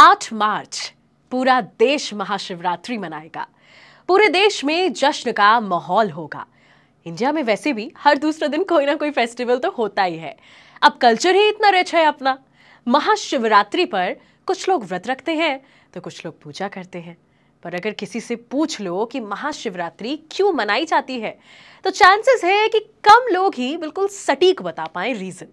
8 मार्च पूरा देश महाशिवरात्रि मनाएगा। पूरे देश में जश्न का माहौल होगा। इंडिया में वैसे भी हर दूसरे दिन कोई ना कोई फेस्टिवल तो होता ही है। अब कल्चर ही इतना रिच है अपना। महाशिवरात्रि पर कुछ लोग व्रत रखते हैं तो कुछ लोग पूजा करते हैं। पर अगर किसी से पूछ लो कि महाशिवरात्रि क्यों मनाई जाती है तो चांसेस है कि कम लोग ही बिल्कुल सटीक बता पाए रीजन।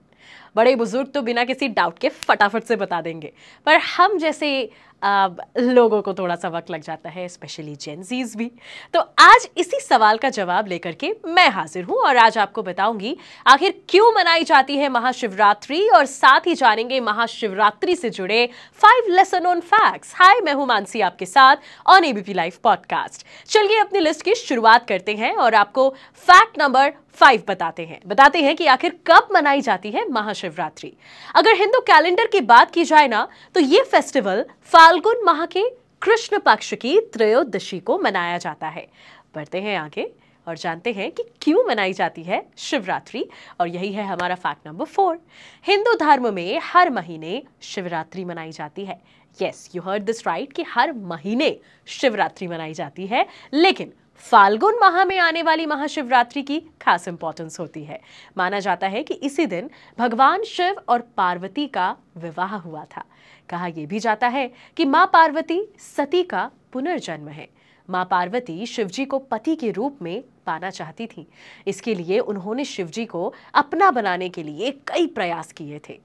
बड़े बुजुर्ग तो बिना किसी डाउट के फटाफट से बता देंगे, पर हम जैसे लोगों को थोड़ा सा वक्त लग जाता है, स्पेशली जेनजीज भी। तो आज इसी सवाल का जवाब लेकर के मैं हाजिर हूं और आज आपको बताऊंगी आखिर क्यों मनाई जाती है महाशिवरात्रि, और साथ ही जानेंगे महाशिवरात्रि से जुड़े 5 लेसन ऑन फैक्ट्स। हाय, मैं हूं मानसी आपके साथ ऑन एबीपी लाइव पॉडकास्ट। चलिए अपनी लिस्ट की शुरुआत करते हैं और आपको फैक्ट नंबर 5 बताते हैं कि आखिर कब मनाई जाती है महाशिवरात्रि। अगर हिंदू कैलेंडर की बात की जाए ना तो ये फेस्टिवल फाल्गुन माह के कृष्ण पक्ष की त्रयोदशी को मनाया जाता है। बढ़ते हैं आगे और जानते हैं कि क्यों मनाई जाती है शिवरात्रि, और यही है हमारा फैक्ट नंबर 4। हिंदू धर्म में हर महीने शिवरात्रि मनाई जाती है। Yes, you heard this right कि हर महीने शिवरात्रि मनाई जाती है, लेकिन फाल्गुन माह में आने वाली महाशिवरात्रि की खास इंपॉर्टेंस होती है। माना जाता है कि इसी दिन भगवान शिव और पार्वती का विवाह हुआ था। कहा यह भी जाता है कि मां पार्वती सती का पुनर्जन्म है। मां पार्वती शिवजी को पति के रूप में पाना चाहती थी। इसके लिए उन्होंने शिवजी को अपना बनाने के लिए कई प्रयास किए थे।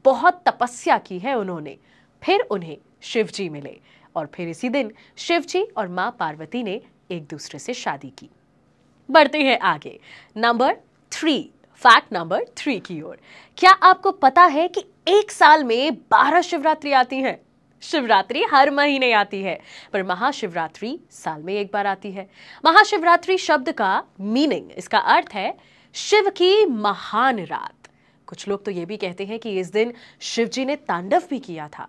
बहुत तपस्या की है उन्होंने, फिर उन्हें शिवजी मिले और फिर इसी दिन शिवजी और मां पार्वती ने एक दूसरे से शादी की। बढ़ते हैं आगे नंबर 3, फैक्ट नंबर 3 की ओर। क्या आपको पता है कि एक साल में 12 शिवरात्रि आती हैं? शिवरात्रि हर महीने आती है, पर महाशिवरात्रि साल में एक बार आती है। महाशिवरात्रि शब्द का मीनिंग, इसका अर्थ है शिव की महान रात। कुछ लोग तो ये भी कहते हैं कि इस दिन शिवजी ने तांडव भी किया था।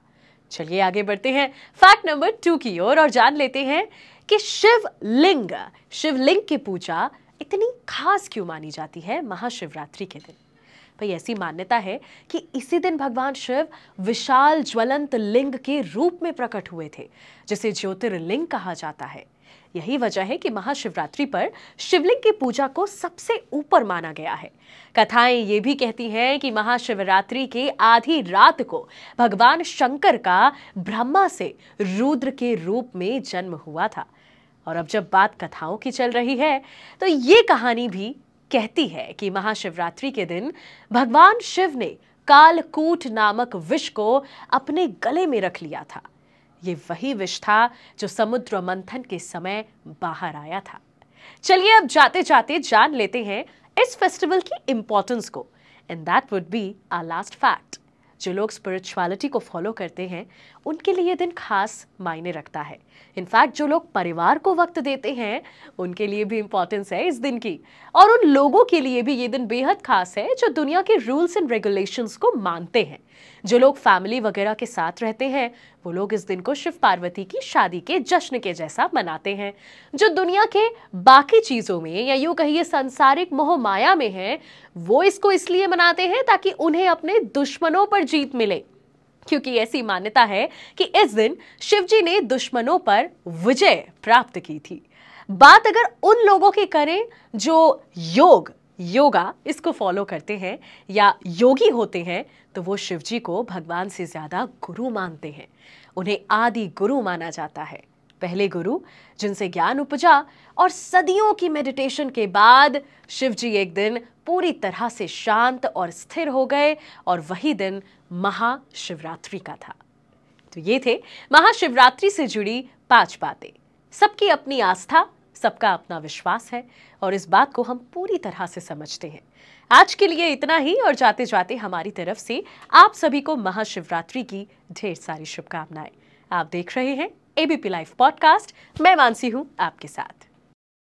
चलिए आगे बढ़ते हैं फैक्ट नंबर 2 की ओर और जान लेते हैं कि शिवलिंग की पूजा इतनी खास क्यों मानी जाती है महाशिवरात्रि के दिन। भाई, ऐसी मान्यता है कि इसी दिन भगवान शिव विशाल ज्वलंत लिंग के रूप में प्रकट हुए थे, जिसे ज्योतिर्लिंग कहा जाता है। यही वजह है कि महाशिवरात्रि पर शिवलिंग की पूजा को सबसे ऊपर माना गया है। कथाएं ये भी कहती हैं कि महाशिवरात्रि के आधी रात को भगवान शंकर का ब्रह्मा से रुद्र के रूप में जन्म हुआ था। और अब जब बात कथाओं की चल रही है तो ये कहानी भी कहती है कि महाशिवरात्रि के दिन भगवान शिव ने कालकूट नामक विष को अपने गले में रख लिया था। ये वही विष था जो समुद्र मंथन के समय बाहर आया था। चलिए अब जाते जाते जान लेते हैं इस फेस्टिवल की इंपॉर्टेंस को, and that would be our last fact. जो लोग स्पिरिचुअलिटी को फॉलो करते हैं उनके लिए ये दिन खास मायने रखता है। इनफैक्ट जो लोग परिवार को वक्त देते हैं उनके लिए भी इंपॉर्टेंस है इस दिन की, और उन लोगों के लिए भी ये दिन बेहद खास है जो दुनिया के रूल्स एंड रेगुलेशंस को मानते हैं। जो लोग फैमिली वगैरह के साथ रहते हैं वो लोग इस दिन को शिव पार्वती की शादी के जश्न के जैसा मनाते हैं। जो दुनिया के बाकी चीजों में या यूं कहिए सांसारिक मोह माया में है वो इसको इसलिए मनाते हैं ताकि उन्हें अपने दुश्मनों पर जीत मिले, क्योंकि ऐसी मान्यता है कि इस दिन शिवजी ने दुश्मनों पर विजय प्राप्त की थी। बात अगर उन लोगों की करें जो योगा इसको फॉलो करते हैं या योगी होते हैं तो वो शिवजी को भगवान से ज्यादा गुरु मानते हैं। उन्हें आदि गुरु माना जाता है, पहले गुरु जिनसे ज्ञान उपजा, और सदियों की मेडिटेशन के बाद शिवजी एक दिन पूरी तरह से शांत और स्थिर हो गए और वही दिन महाशिवरात्रि का था। तो ये थे महाशिवरात्रि से जुड़ी 5 बातें। सबकी अपनी आस्था, सबका अपना विश्वास है और इस बात को हम पूरी तरह से समझते हैं। आज के लिए इतना ही, और जाते जाते हमारी तरफ से आप सभी को महाशिवरात्रि की ढेर सारी शुभकामनाएं। आप देख रहे हैं एबीपी लाइव पॉडकास्ट। मैं मानसी हूं आपके साथ।